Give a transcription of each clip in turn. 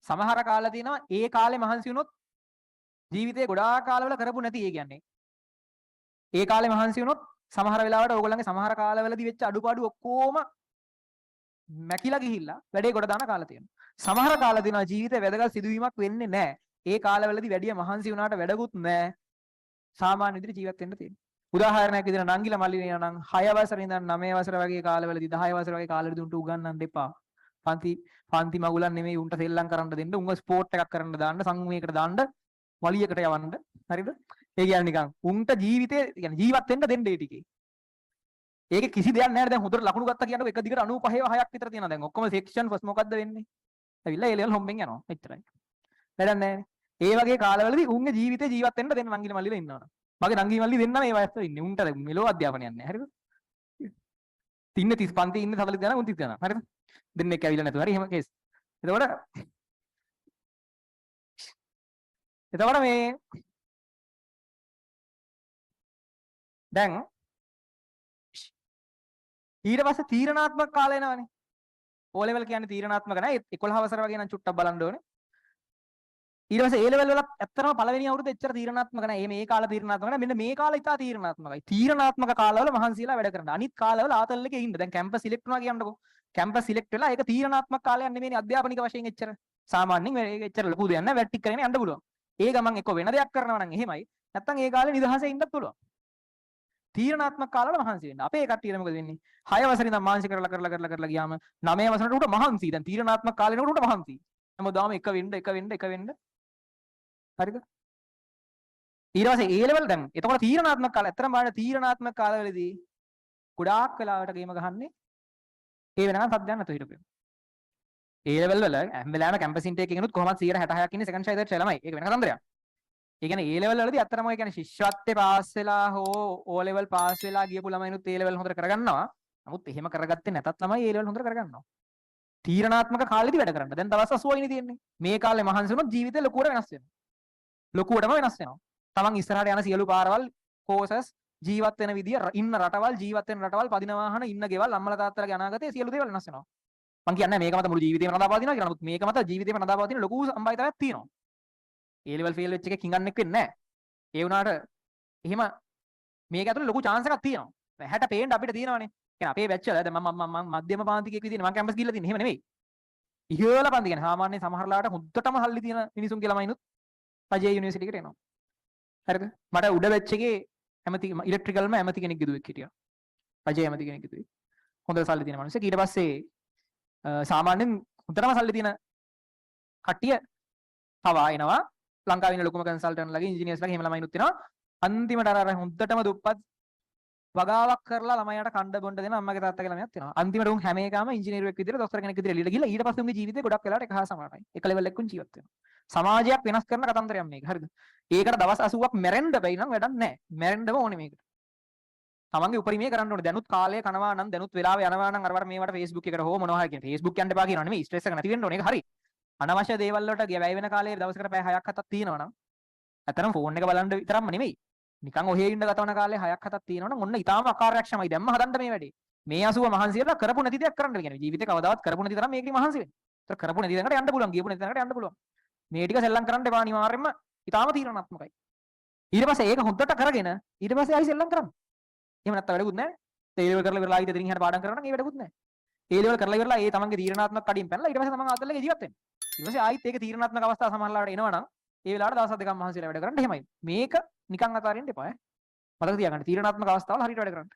සමහර කාල තියෙනවා ඒ කාලේ මහන්සි වුණොත් ජීවිතේ ගොඩාක් කාලවල කරපු නැති ඒ කියන්නේ. ඒ කාලේ මහන්සි වුණොත් සමහර වෙලාවට ඕගොල්ලන්ගේ සමහර කාලවලදී වෙච්ච අඩුපාඩු ඔක්කොම මැකිලා ගිහිල්ලා වැඩේ ගොඩ දාන කාල තියෙනවා. සමහර කාල තියෙනවා ජීවිතේ වැදගත් සිදුවීමක් වෙන්නේ නැහැ. ඒ කාලවලදී වැඩිය මහන්සි වුණාට වැඩකුත් නැහැ. සාමාන්‍ය විදිහට ජීවත් වෙන්න තියෙනවා. උදාහරණයක් විදිහට නංගිලා මල්ලිලා නම් 6 වසරේ ඉඳන් 9 වසර වගේ කාලවලදී 10 වසර වගේ කාලවලදී උන්ට උගන්වන්න එපා. පන්ති මගුලන් නෙමෙයි උන්ට සෙල්ලම් කරන්න දෙන්න. උන්ව ස්පෝර්ට් එකක් කරන්න දාන්න, සංවේගයකට දාන්න, වලියකට යවන්න. හරිද? ඒ කියන්නේ නිකන් උන්ට ජීවිතේ කියන්නේ ජීවත් වෙන්න දෙන්න ඒ ටිකේ. ඒක කිසි දෙයක් නැහැ. දැන් හොඳට ලකුණු ගත්තා කියනකොට එක දිගට 95 6ක් විතර තියෙනවා. දැන් ඔක්කොම සෙක්ෂන් ෆස්ට් මොකද්ද වෙන්නේ? ඇවිල්ලා ඒ ලෙවල් හොම්බෙන් යනවා. එච්චරයි. වැඩක් නැහැ. ඒ වගේ කාලවලදී උන්ගේ ජීවිතේ ජීවත් වෙන්න දෙන්න නංගිලා මල්ලිලා ඉන්නවනේ. මගේ නංගි මල්ලි දෙන්න මේ වයසට ඉන්නේ. උන්ට මෙලෝ අධ්‍යාපනයක් නැහැ. හරිද? තින්නේ 30 පන්ති ඉන්නේ 40 දෙනා උන් 30 දෙනා. හරිද? දෙන්නෙක් ඇවිල්ලා නැතුව හරි එහෙම කේස්. එතකොට මේ දැන් ඊට පස්සේ තීරණාත්මක කාලය එනවනේ. O level කියන්නේ තීරණාත්මක නැහැ. 11 වසර වගේ නම් චුට්ටක් බලන්න ඕනේ. ඊට පස්සේ A level වල ඇත්තටම පළවෙනි අවුරුද්ද එච්චර තීරණාත්මක නැහැ. මේ කාල තීරණාත්මක නැහැ. මෙන්න මේ කාලේ ඉතා තීරණාත්මකයි. තීරණාත්මක කාලවල මහන්සියලා වැඩ කරන්න. අනිත් කාලවල ආතල් එකේ ඉන්න. දැන් කැම්පස් සිලෙක්ට් වුණා කියන්නකෝ. කැම්පස් සිලෙක්ට් වෙලා ඒක තීරණාත්මක කාලයක් නෙමෙයිනේ අධ්‍යාපනික වශයෙන් එච්චර. සාමාන්‍යයෙන් මේක එච්චර ලොකු දෙයක් නැහැ. වැට්ටික් කරගෙන යන්න පුළුවන්. ඒ ගමන් එක්ක වෙන දෙයක් කරනවා නම් එහෙමයි. නැත්තම් ඒ කාලේ නිදහසේ ඉන්නත් පුළුවන්. තීරණාත්මක කාලවල මහන්සි වෙන්න. අපේ කට්ටියට මොකද වෙන්නේ? 6 වසරේ ඉඳන් මහන්සි කරලා ගියාම 9 වසරට උට මහන්සි. දැන් තීරණාත්මක කාලේ නේද උට මහන්සි. හැමදාම එක වෙන්න. හරිද? ඊට පස්සේ A level දැන් එතකොට තීරණාත්මක කාලය ඇත්තටම බලන්න තීරණාත්මක කාලවලදී ගොඩාක් වෙලාවට ගේම ගහන්නේ ඒ වෙනකන් සද්දයක් නැතුව හිටපෙ. A level වල හැම වෙලාවෙම කැම්පස් ඉන්ටේක් එකෙනුත් කොහොමද 66ක් ඉන්නේ සෙකන්ඩ් ෂයිදර් ළමයි. ඒක වෙන කතන්දරයක්. ඒ කියන්නේ A level වලදී ඇත්තටම ඒ කියන්නේ ශිෂ්‍යත්වයේ පාස් වෙලා හෝ O level පාස් වෙලා ගියපු ළමයිනුත් A level හොඳට කරගන්නවා. නමුත් එහෙම කරගත්තේ නැතත් ළමයි A level හොඳට කරගන්නවා. තීරණාත්මක කාලෙදි වැඩ කරන්න. දැන් දවස් 80 තියෙන්නේ. මේ කාලේ මහන්සි වුණොත් ජීවිතේ ලොකුවට වෙනස් වෙනවා. ලොකුවටම වෙනස් වෙනවා. තමන් ඉස්සරහට යන සියලු පාරවල් කෝසස් ජීවත් වෙන විදිය ඉන්න රටවල් ජීවත් වෙන රටවල් පදින වාහන ඉන්න ගෙවල් අම්මලා තාත්තලාගේ අනාගතයේ සියලු දේවල් වෙනස් වෙනවා. මං කියන්නේ මේක මත මුළු ජීවිතේම රඳාපවතිනවා කියලා. නමුත් මේක මත ජීවිතේම රඳාපවතින ලොකු සම්භාවිතාවයක් තියෙනවා. A level fail වෙච්ච එකේ කිඟන්නෙක් වෙන්නේ නැහැ. ඒ වුණාට එහෙම මේක ඇතුලේ ලොකු chance එකක් තියෙනවා. 60 පේන්න අපිට තියෙනවානේ. කියන්නේ අපේ බැච් වල දැන් මම මධ්‍යම පාන්තිකයෙක් විදිහට මම කැම්පස් ගිහිල්ලා තින්නේ. එහෙම නෙමෙයි. ඉහළ පන්ති කියන්නේ සාමාන්‍ය සමහරලාට හොද්දටම හල්ලි තියෙන මිනිසුන්ගේ ළමයිනුත් රජයේ යුනිවර්සිටි එකට එනවා. හරිද? මට උඩ බැච් එකේ ඇමති ඉලෙක්ට්‍රිකල්ම ඇමති කෙනෙක් ගිදුවෙක් හිටියා. රජයේ ඇමති කෙනෙක් ගිදුවේ. හොඳ සල්ලි තියෙන මිනිස්සෙක්. ඊට පස්සේ සාමාන්‍යයෙන් හොඳටම සල්ලි තියෙන කට්ටිය පවා එනවා. ලංකාවේ ඉන්න ලොකුම කන්සල්ටන්ට්ලාගේ ඉන්ජිනියර්ස්ලාගේ එහෙම ළමයිනුත් එනවා. අන්තිමට අර හොඳටම දුප්පත් වගාවක් කරලා ළමයාට කණ්ඩ බොණ්ඩ දෙන අම්මගේ තාත්තගේ ළමයක් වෙනවා. අන්තිමට උන් හැම එකම ඉංජිනේරුවෙක් විදිහට දොස්තර කෙනෙක් විදිහට එළියට ගිහලා ඊට පස්සේ උන්ගේ ජීවිතේ ගොඩක් වෙලාවට එක හා සමානයි. එක ලෙවල් එකකින් ජීවත් වෙනවා. සමාජයක් වෙනස් කරන කතන්දරයක් මේක. හරිද? ඒකට දවස් 80ක් මැරෙන්න බැයි නම් වැඩක් නැහැ. මැරෙන්නම ඕනේ මේකට. තමන්ගේ උපරිමය කරන්න ඕනේ. දැනුත් කාලය කනවා නම් දැනුත් වෙලාව යනවා නම් අරවට මේවට Facebook එකට හෝ මොනවා හරි කියන. Facebook යන්න එපා කියනවා නෙමෙයි. ස්ට්‍රෙස් එක නැති වෙන්න ඕනේ. ඒක හරි. අනවශ්‍ය දේවල් වලට වැය වෙන කාලේ දවසකට පැය 6ක් 7ක් තියෙනවා නම් ඇත්තටම ෆෝන් එක බලන්න විතරක්ම නෙමෙයි. නිකන් ඔහේ ඉන්න ගත වන කාලේ 6ක් 7ක් තියෙනවා නම් ඔන්න ඊටාම අකාර්යක්ෂමයි. දැම්ම හදන්න මේ වැඩේ. මේ 80 මහන්සියලා කරපු නැති දෙයක් කරන්න කියන්නේ. ජීවිතේ කවදාවත් කරපු නැති තරම් මේකේ මහන්සි වෙන්න. ඒතර කරපු නැති දෙයකට යන්න පුළුවන්. ගියපු නැති දෙයකට යන්න පුළුවන්. මේ ටික සෙල්ලම් කරන්න එපා අනිවාර්යයෙන්ම. ඊටාම තීරණාත්මකයි. ඊට පස්සේ ඒක හොද්දට කරගෙන ඊට පස්සේ ආයි සෙල්ලම් කරන්න. එහෙම නැත්නම් වැඩකුත් නැහැ. ඒ ලෙවල් කරලා ඉවරලා ඊට දෙනින් හැට පාඩම් කරනවා නම් ඒ වැඩකුත් නැහැ. ඒ ලෙවල් කරලා ඉවරලා ඒ තමන්ගේ තීරණාත්මක කඩින් පැනලා ඊට පස්සේ තමන් ආතල්ලේ ජීවත් වෙන්න. ඊට පස්සේ ආයිත් ඒක තීරණාත්මක අවස්ථාව සමහරලාට එනවා නම් ඒ වෙලාවට දවස් දෙකක් මහන්සියලා වැඩ කරන්න එහෙමයි. මේක නිකන් අතාරින්න එපා ඈ. මතක තියාගන්න තීරණාත්මක අවස්ථාවල හරියට වැඩ කරන්න.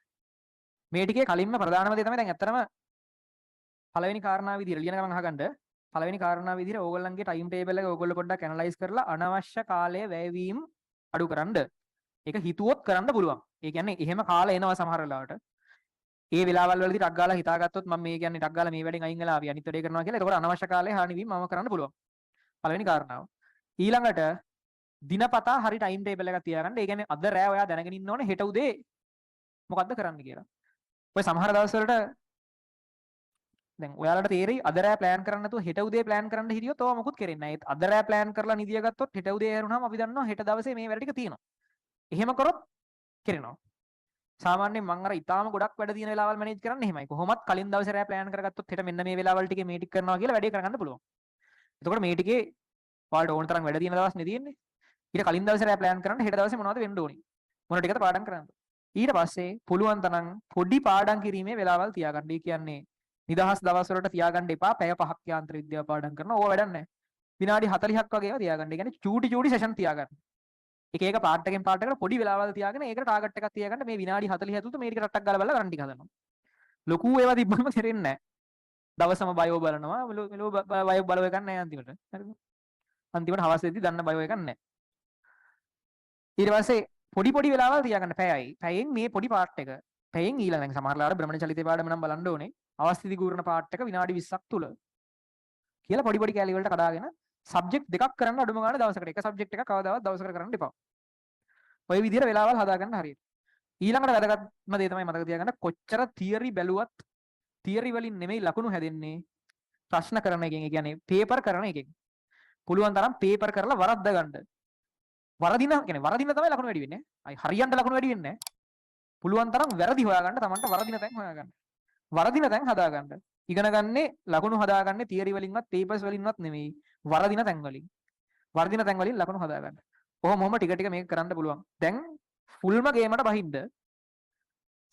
මේ ටිකේ කලින්ම ප්‍රධානම දේ තමයි දැන් ඇත්තටම පළවෙනි කාරණාව විදිහට ලියන ගමන් අහගන්න පළවෙනි කාරණාව විදිහට ඕගොල්ලන්ගේ ටයිම් ටේබල් එක ඕගොල්ලෝ පොඩ්ඩක් ඇනලයිස් කරලා අනවශ්‍ය කාලය වැයවීම අඩු කරන්න. ඒක හිතුවොත් කරන්න පුළුවන්. ඒ කියන්නේ එහෙම කාලය එනවා සමහර වෙලාවට. ඒ වෙලාවල් වලදී ටක් ගාලා හිතාගත්තොත් මම මේ කියන්නේ ටක් ගාලා මේ වැඩෙන් අයින් වෙලා අපි අනිත් වැඩේ කරනවා කියලා. ඒකෝර අනවශ්‍ය කාලේ හානි වීම මම කරන්න පුළුවන්. පළවෙනි කාරණාව. ඊළඟට දිනපතා හරි ටයිම් ටේබල් එකක් තියාගන්න. ඒ කියන්නේ අද රෑ ඔයා දැනගෙන ඉන්න ඕනේ හෙට උදේ මොකද්ද කරන්න කියලා. ඔය සමහර දවස් වලට දැන් ඔයාලට තේරෙයි අද රෑ ප්ලෑන් කරන්න නැතුව හෙට උදේ ප්ලෑන් කරන්න හිටියොත් ඔවා මොකුත් කරෙන්නේ නැහැ. අද රෑ ප්ලෑන් කරලා නිදිය ගත්තොත් හෙට උදේ ඇරුණාම අපි දන්නවා හෙට දවසේ මේ වැඩ ටික තියෙනවා. එහෙම කරොත් කරනවා. සාමාන්‍යයෙන් මම අර ඊටාම ගොඩක් වැඩ තියෙන වෙලාවල් මැනේජ් කරන්න එහෙමයි. කොහොමත් කලින් දවසේ රෑ ප්ලෑන් කරගත්තොත් හෙට මෙන්න මේ වෙලාවල් ටිකේ මේ ටික කරනවා කියලා වැඩේ කරගන්න පුළුවන්. එතකොට මේ ටිකේ ඔයාලට ඕන තරම් වැඩ තියෙන දවස් නේ තියෙන්නේ. ඊට කලින් දවසේ රෑ ප්ලෑන් කරන්න හෙට දවසේ මොනවද වෙන්න ඕනි. මොන ටිකද පාඩම් කරන්න. ඊට පස්සේ පුළුවන් තරම් පොඩි පාඩම් කිරීමේ වෙලාවල් තියාගන්න. ඒ කියන්නේ නිදහස් දවස් වලට තියාගන්න එපා. පැය 5ක් යාන්ත්‍ර විද්‍යාව පාඩම් කරනවා. ඕවා වැඩක් නැහැ. විනාඩි 40ක් වගේ ඒවා තියාගන්න. ඒ කියන්නේ චූටි චූටි සෙෂන් තියාගන්න. එක එක පාර්ට් එකෙන් පාර්ට් එකට පොඩි වෙලාවල් තියාගෙන ඒකට ටාගට් එකක් තියාගන්න. මේ විනාඩි 40 ඇතුළත මේ ටික රට්ටක් ගාලා බලලා කරන්න ටික හදනවා. ලොකු ඒවා තිබ්බම තේරෙන්නේ නැහැ. දවසම බයෝ බලනවා. මෙලෝ බයෝ බලව එකක් නැහැ අන්තිමට. හරිද? අන්තිමට හවස් වෙද්දි දන්න බයෝ එකක් නැහැ. ඊට පස්සේ පොඩි පොඩි වෙලාවල් තියාගන්න පැයයි. පැයෙන් මේ පොඩි පාර්ට් එක. පැයෙන් ඊළඟ දැන් සමහරලාට භ්‍රමණ චලිතේ පාඩම නම් බලන්න ඕනේ. අවස්ථිති ගූර්ණ පාර්ට් එක විනාඩි 20ක් තුල කියලා පොඩි පොඩි කැලි වලට කඩාගෙන සබ්ජෙක්ට් දෙකක් කරන්න අඩුම ගානේ දවසකට. එක සබ්ජෙක්ට් එකක් කවදාවත් දවසකට කරන්න එපා. ඔය විදිහට වෙලාවල් හදාගන්න හරියට. ඊළඟට වැදගත්ම දේ තමයි මතක තියාගන්න කොච්චර තියරි බැලුවත් තියරි වලින් නෙමෙයි ලකුණු හැදෙන්නේ ප්‍රශ්න කරන එකෙන්. ඒ කියන්නේ පේපර් කරන එකෙන්. පුළුවන් තරම් පේපර් කරලා වරද්ද ගන්න. වරදින කියන්නේ වරදින තමයි ලකුණු වැඩි වෙන්නේ. අයි හරියන්ට ලකුණු වැඩි වෙන්නේ නැහැ. පුළුවන් තරම් වැරදි හොයාගන්න තමන්ට වරදින තැන් හොයාගන්න. වරදින තැන් හදාගන්න. ඉගෙන ගන්නේ ලකුණු හදාගන්නේ තියරි වලින්වත් පේපර්ස් වලින්වත් නෙමෙයි. වරදින තැන් වලින්. වරදින තැන් වලින් ලකුණු හදාගන්න. කොහොම ටික ටික මේක කරන්න පුළුවන්. දැන් ෆුල්ම ගේමට බහින්න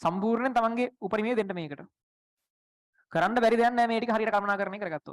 සම්පූර්ණයෙන් තමන්ගේ උපරිමය දෙන්න මේකට. කරන්න බැරි දෙයක් නැහැ මේ ටික හරියට කල්පනා කරන්නේ කරගත්තොත්.